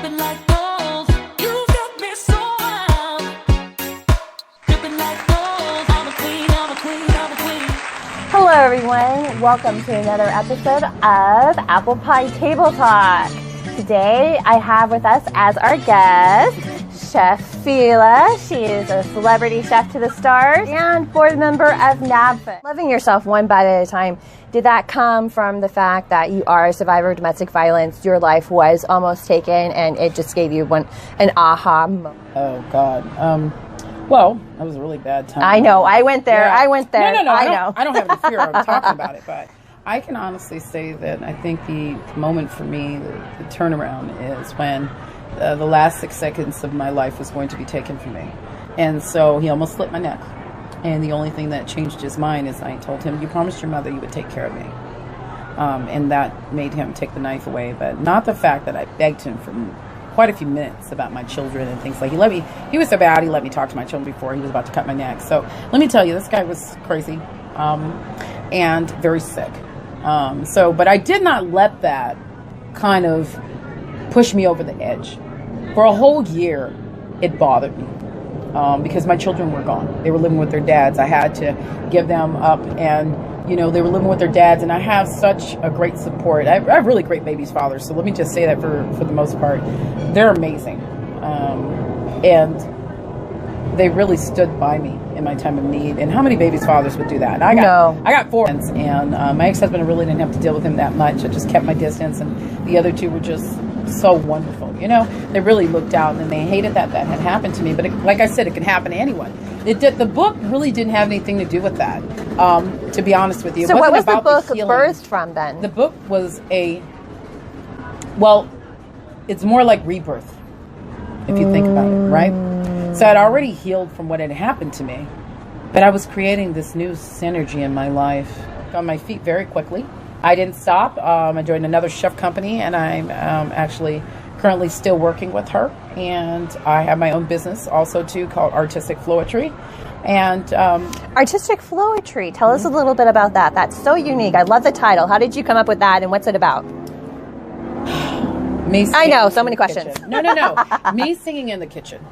Dripping like gold, you got me so wild. Dripping like gold, I'm a queen, I'm a queen, I'm a queen. Hello everyone, welcome to another episode of ApplePie TableTalk. Today I have with us as our guest, Chef Fila. She is a celebrity chef to the stars and board member of NABFIT. Loving yourself one bite at a time. Did that come from the fact that you are a survivor of domestic violence? Your life was almost taken and it just gave you an aha moment? Oh God. Well, that was a really bad time. I know. I went there. Yeah. I went there. No. I know. I don't have any fear of talking about it, but I can honestly say that I think the moment for me, the turnaround, is when the last 6 seconds of my life was going to be taken from me. And so he almost slit my neck. And the only thing that changed his mind is I told him, "You promised your mother you would take care of me." And that made him take the knife away. But not the fact that I begged him for quite a few minutes about my children and things like he was so bad he let me talk to my children before he was about to cut my neck. So let me tell you, this guy was crazy and very sick. But I did not let that kind of push me over the edge. For a whole year, it bothered me. Because my children were gone. They were living with their dads. I had to give them up, and they were living with their dads, and I have such a great support. I have really great babies' fathers, so let me just say that for the most part. They're amazing. And they really stood by me in my time of need. And how many babies' fathers would do that? I got 4, and my ex-husband really didn't have to deal with him that much. I just kept my distance, and the other 2 were just so wonderful. They really looked out, and they hated that had happened to me. But like I said, it can happen to anyone. The book really didn't have anything to do with that, to be honest with you. So what was the book birthed from then? The book was it's more like rebirth, if you think about it, right? So I'd already healed from what had happened to me, but I was creating this new synergy in my life. On my feet very quickly. I didn't stop. I joined another chef company, and I'm actually currently still working with her. And I have my own business also too, called Artistic Flowetry. And Artistic Flowetry. Tell us a little bit about that. That's so unique. I love the title. How did you come up with that, and what's it about? I know, so many questions. No. Me singing in the kitchen.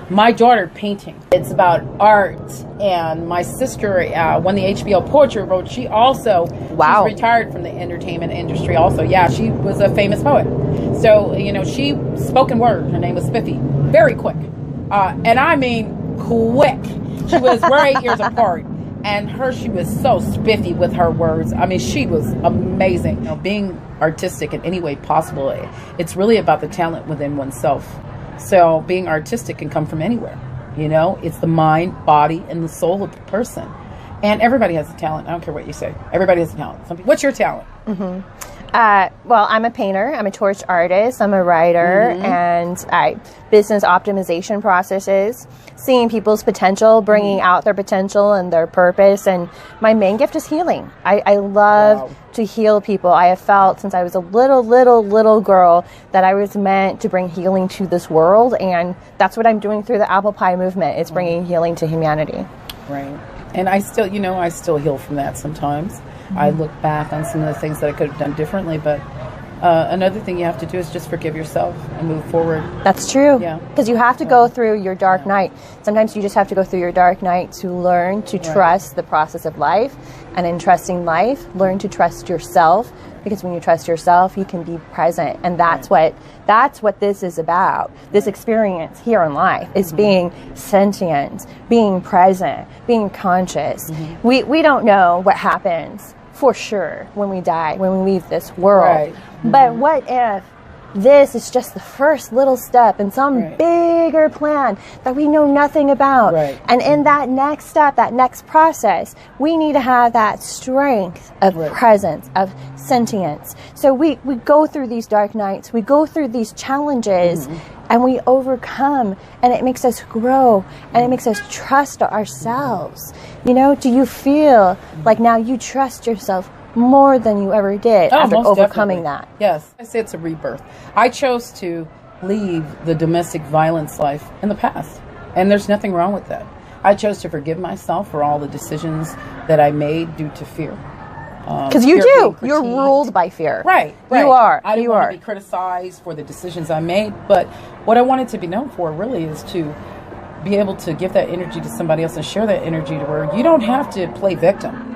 My daughter painting. It's about art. And my sister, when the HBO Poetry Award, she's retired from the entertainment industry also. Yeah, she was a famous poet. So, she spoken word. Her name was Spiffy. Very quick. And I mean quick. We're 8 years apart. And she was so spiffy with her words. I mean, she was amazing. Being artistic in any way possible, it's really about the talent within oneself. So being artistic can come from anywhere. It's the mind, body, and the soul of the person. And everybody has a talent. I don't care what you say. Everybody has a talent. What's your talent? Mm-hmm. Well, I'm a painter. I'm a torch artist. I'm a writer, and business optimization processes, seeing people's potential, bringing out their potential and their purpose. And my main gift is healing. I love to heal people. I have felt since I was a little girl that I was meant to bring healing to this world, and that's what I'm doing through the Apple Pie movement. It's bringing healing to humanity. Right. And I still heal from that sometimes. I look back on some of the things that I could have done differently, but another thing you have to do is just forgive yourself and move forward. That's true. Yeah. Because you have to go through your dark night. Sometimes you just have to go through your dark night to learn to trust the process of life. And in trusting life, learn to trust yourself. Because when you trust yourself, you can be present. And that's what this is about. This experience here in life is being sentient, being present, being conscious. We don't know what happens for sure when we die, when we leave this world. Right. But what if this is just the first little step in some bigger plan that we know nothing about? Right. And in that next step, that next process, we need to have that strength of presence, of sentience. So we go through these dark nights, we go through these challenges, and we overcome, and it makes us grow, and it makes us trust ourselves. Do you feel like now you trust yourself more than you ever did after overcoming that? Yes, I say it's a rebirth. I chose to leave the domestic violence life in the past, and there's nothing wrong with that. I chose to forgive myself for all the decisions that I made due to fear. Because you fear do. of being You're critiqued. ruled by fear. Right. You are. I didn't You want are. to be criticized for the decisions I made, but what I wanted to be known for really is to be able to give that energy to somebody else and share that energy to where you don't have to play victim.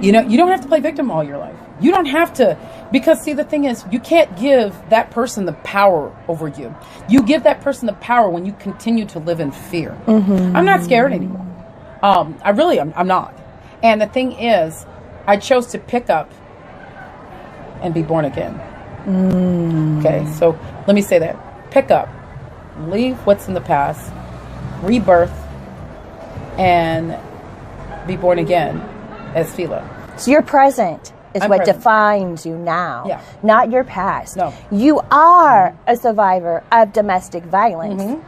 You don't have to play victim all your life. You don't have to, because see, the thing is, you can't give that person the power over you. You give that person the power when you continue to live in fear. I'm not scared anymore. I'm not. And the thing is, I chose to pick up and be born again. Okay, so let me say that. Pick up, leave what's in the past, rebirth, and be born again as Fila. So your present is I'm what present. defines you now, Yeah. not your past. No. You are a survivor of domestic violence,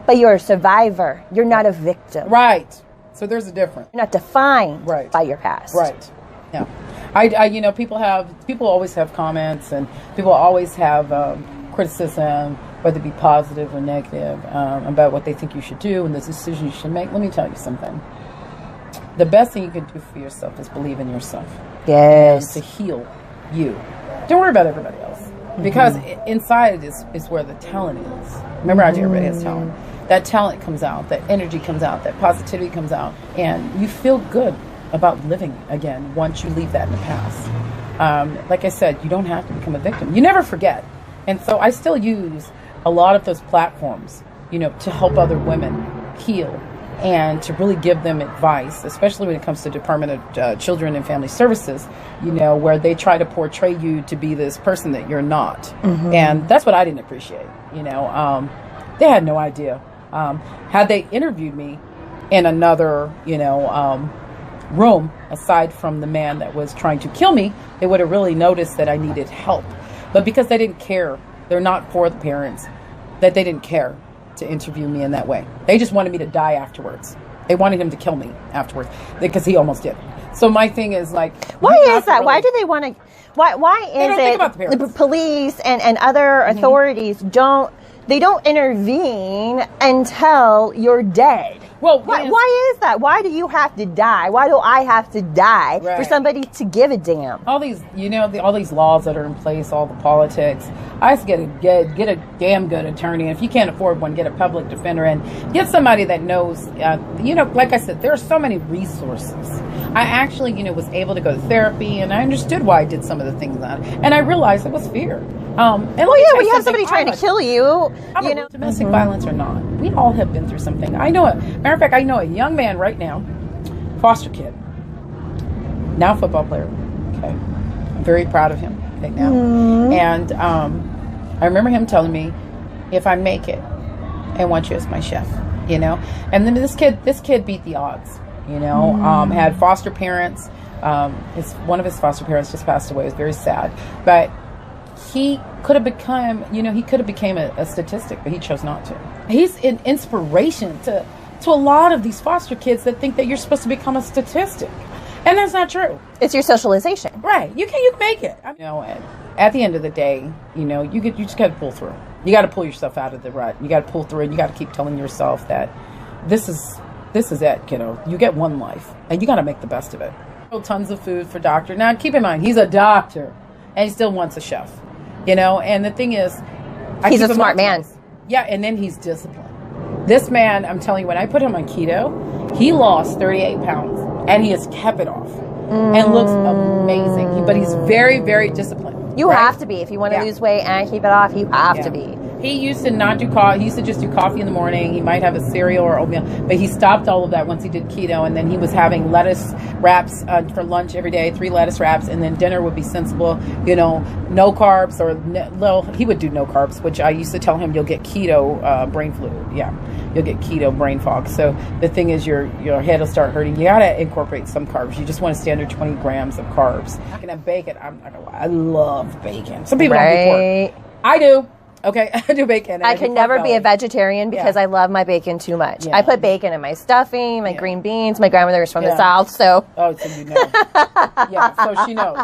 but you're a survivor. You're not a victim. Right. So there's a difference. You're not defined Right. by your past. Right. Yeah. People always have comments, and people always have criticism, whether it be positive or negative, about what they think you should do and the decisions you should make. Let me tell you something. The best thing you can do for yourself is believe in yourself. Yes. And to heal you. Don't worry about everybody else. Because inside is where the talent is. Remember, everybody has talent. That talent comes out, that energy comes out, that positivity comes out, and you feel good about living again once you leave that in the past. Like I said, you don't have to become a victim. You never forget. And so I still use a lot of those platforms, to help other women heal and to really give them advice, especially when it comes to Department of Children and Family Services, where they try to portray you to be this person that you're not. And that's what I didn't appreciate. They had no idea. Had they interviewed me in another, room, aside from the man that was trying to kill me, they would have really noticed that I needed help. But because they didn't care, they're not for the parents, that they didn't care to interview me in that way. They just wanted me to die afterwards. They wanted him to kill me afterwards because he almost did. So my thing is like, Why is that? Why do they want to? Why is don't think it about the parents. police and other authorities don't intervene until you're dead? Well, why is that? Why do you have to die? Why do I have to die for Right. somebody to give a damn? all these, all these laws that are in place, all the politics. I used to get a damn good attorney. And if you can't afford one, get a public defender and get somebody that knows. Like I said, there are so many resources. I actually, was able to go to therapy, and I understood why I did some of the things that, and I realized it was fear. And Well, yeah, when you have somebody trying to kill you, domestic violence or not, we all have been through something. I know it. Matter of fact, I know a young man right now, foster kid, now football player. Okay, I'm very proud of him right now. And I remember him telling me, "If I make it, I want you as my chef." And then this kid beat the odds. Had foster parents. One of his foster parents just passed away. It was very sad, but he could have become, became a statistic, but he chose not to. He's an inspiration to a lot of these foster kids that think that you're supposed to become a statistic, and that's not true. it's your socialization. Right? You can make it. And at the end of the day, you just got to pull through. You got to pull yourself out of the rut. You got to pull through, and you got to keep telling yourself that this is it, kiddo. You get one life, and you got to make the best of it. Tons of food for doctor. Now, keep in mind, he's a doctor, and he still wants a chef. And the thing is, He's a smart man. Yeah, and then he's disciplined. This man, I'm telling you, when I put him on keto, he lost 38 pounds, and he has kept it off, and looks amazing. But he's very, very disciplined. You right? have to be if you want to lose weight and keep it off. You have to be. He used to not do coffee. He used to just do coffee in the morning. He might have a cereal or oatmeal, but he stopped all of that once he did keto. And then he was having lettuce wraps for lunch every day, 3 lettuce wraps, and then dinner would be sensible. No carbs he would do no carbs, which I used to tell him you'll get keto brain flu. Yeah, you'll get keto brain fog. So the thing is, your head will start hurting. You gotta incorporate some carbs. You just want a standard 20 grams of carbs. I can have bacon. I'm not gonna lie. I love bacon. Some people don't do pork. I do. Okay, I do bacon. I can never be a vegetarian because I love my bacon too much. Yeah. I put bacon in my stuffing, my green beans. My grandmother is from the South, so Oh, so you know. Yeah, so she knows.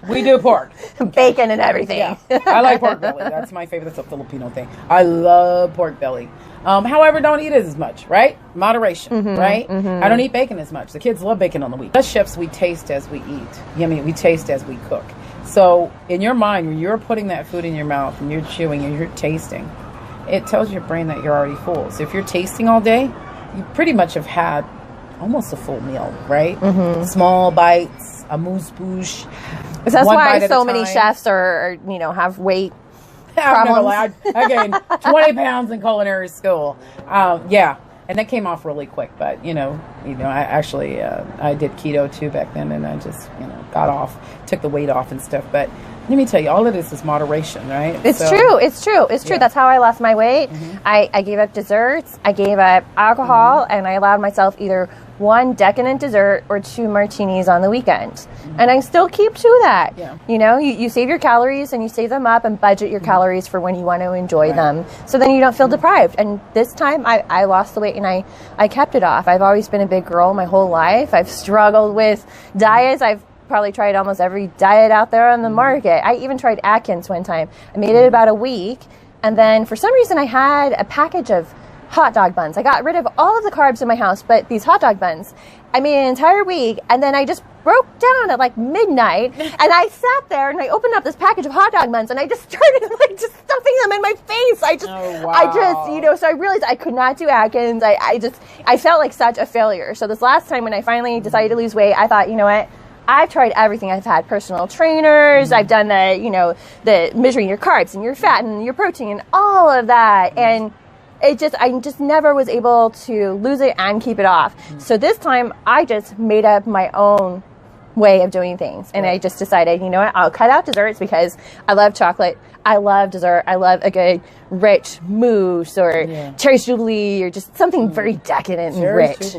We do pork. bacon and everything. Yeah, I like pork belly. That's my favorite. That's a Filipino thing. I love pork belly. However, don't eat it as much, right? Moderation, right? I don't eat bacon as much. The kids love bacon on the week. Us chefs, we taste as we eat. I mean, we taste as we cook. So in your mind, when you're putting that food in your mouth and you're chewing and you're tasting, it tells your brain that you're already full. So if you're tasting all day, you pretty much have had almost a full meal, right? Small bites, amuse-bouche. That's why so many chefs are have weight problems. I gained 20 pounds in culinary school. Yeah, and that came off really quick. But I actually I did keto too back then, and I just got off, took the weight off and stuff. But let me tell you, all of this is moderation, right? It's true. Yeah. That's how I lost my weight. I gave up desserts, I gave up alcohol, and I allowed myself either 1 decadent dessert or 2 martinis on the weekend. And I still keep to that. Yeah. You save your calories and you save them up and budget your calories for when you want to enjoy them. So then you don't feel deprived. And this time I lost the weight and I kept it off. I've always been a big girl my whole life. I've struggled with diets. I've probably tried almost every diet out there on the market. I even tried Atkins one time. I made it about a week. And then for some reason I had a package of hot dog buns. I got rid of all of the carbs in my house, but these hot dog buns, I made an entire week, and then I just broke down at like midnight, and I sat there and I opened up this package of hot dog buns, and I just started just stuffing them in my face. So I realized I could not do Atkins. I felt like such a failure. So this last time when I finally decided to lose weight, I thought, you know what? I've tried everything. I've had personal trainers. I've done the measuring your carbs and your fat and your protein and all of that, and I just never was able to lose it and keep it off. So this time I just made up my own way of doing things. And I just decided, you know what, I'll cut out desserts because I love chocolate. I love dessert. I love a good rich mousse or cherry souffle or just something very decadent and rich.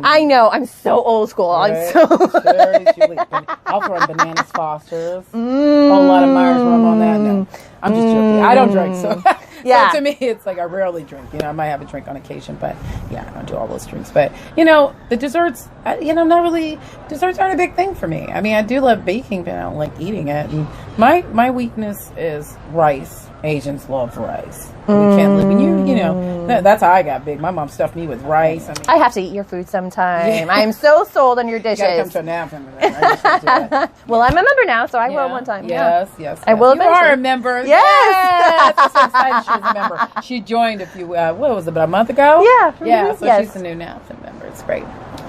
I know, I'm so old school. Right. Cherry souffle. I'll throw in bananas Fosters. A whole lot of Myers rum on that. No, I'm just joking. I don't drink, so so to me it's like I rarely drink. I might have a drink on occasion, but I don't do all those drinks. But the desserts, not really. Desserts aren't a big thing for me. I mean, I do love baking, but I don't like eating it. And my weakness is rice. Asians love rice. We can't live. And that's how I got big. My mom stuffed me with rice. I have to eat your food sometime. I'm so sold on your dishes. You gotta come to a nap from that. Well, I'm a member now, so I will one time. Yes. I will eventually. You are a member. Yes. I'm so excited she's a member. She joined what was it, about a month ago? Yeah. So she's a new NAFTA member. It's great.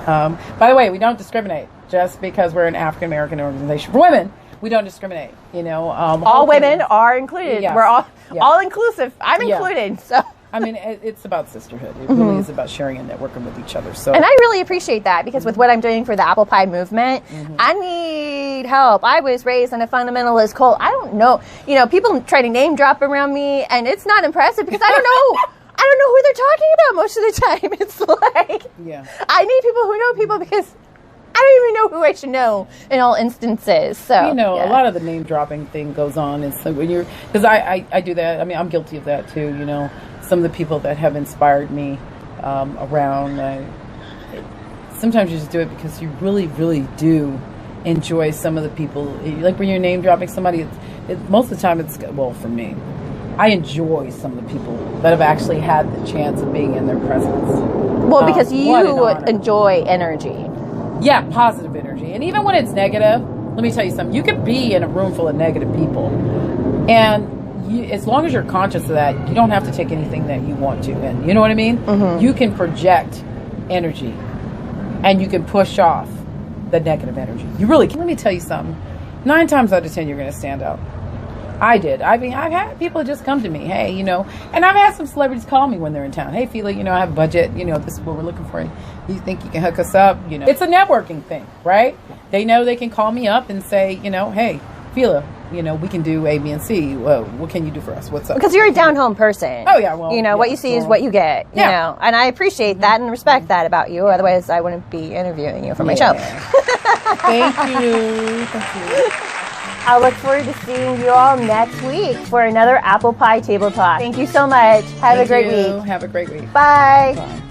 By the way, we don't discriminate just because we're an African American organization for women. We don't discriminate, all women are included. Yes. We're all inclusive. I'm included. So I mean, it's about sisterhood. It really is about sharing and networking with each other. So, and I really appreciate that because with what I'm doing for the apple pie movement, I need help. I was raised in a fundamentalist cult. I don't know. People try to name drop around me, and it's not impressive because I don't know. I don't know who they're talking about most of the time. It's like I need people who know people because I don't even know who I should know in all instances. So a lot of the name dropping thing goes on. It's like when because I do that. I mean, I'm guilty of that too. Some of the people that have inspired me around. Sometimes you just do it because you really, really do enjoy some of the people. Like when you're name dropping somebody, most of the time for me, I enjoy some of the people that have actually had the chance of being in their presence. Well, because you enjoy energy. Yeah, positive energy. And even when it's negative, let me tell you something. You can be in a room full of negative people. And as long as you're conscious of that, you don't have to take anything that you want to in. You know what I mean? You can project energy. And you can push off the negative energy. You really can. Let me tell you something. 9 times out of 10, you're going to stand out. I did. I mean, I've had people just come to me, hey, and I've had some celebrities call me when they're in town. Hey, Fila, I have a budget. This is what we're looking for. You think you can hook us up? It's a networking thing, right? They know they can call me up and say, hey, Fila, we can do A, B, and C. Well, what can you do for us? What's up? Because you're a down-home person. Oh, yeah. Well, what you see is what you get, you know. And I appreciate that and respect that about you. Otherwise, I wouldn't be interviewing you for my show. Thank you. I look forward to seeing you all next week for another Apple Pie Table Talk. Thank you so much. Have a great week. Have a great week. Bye. Bye.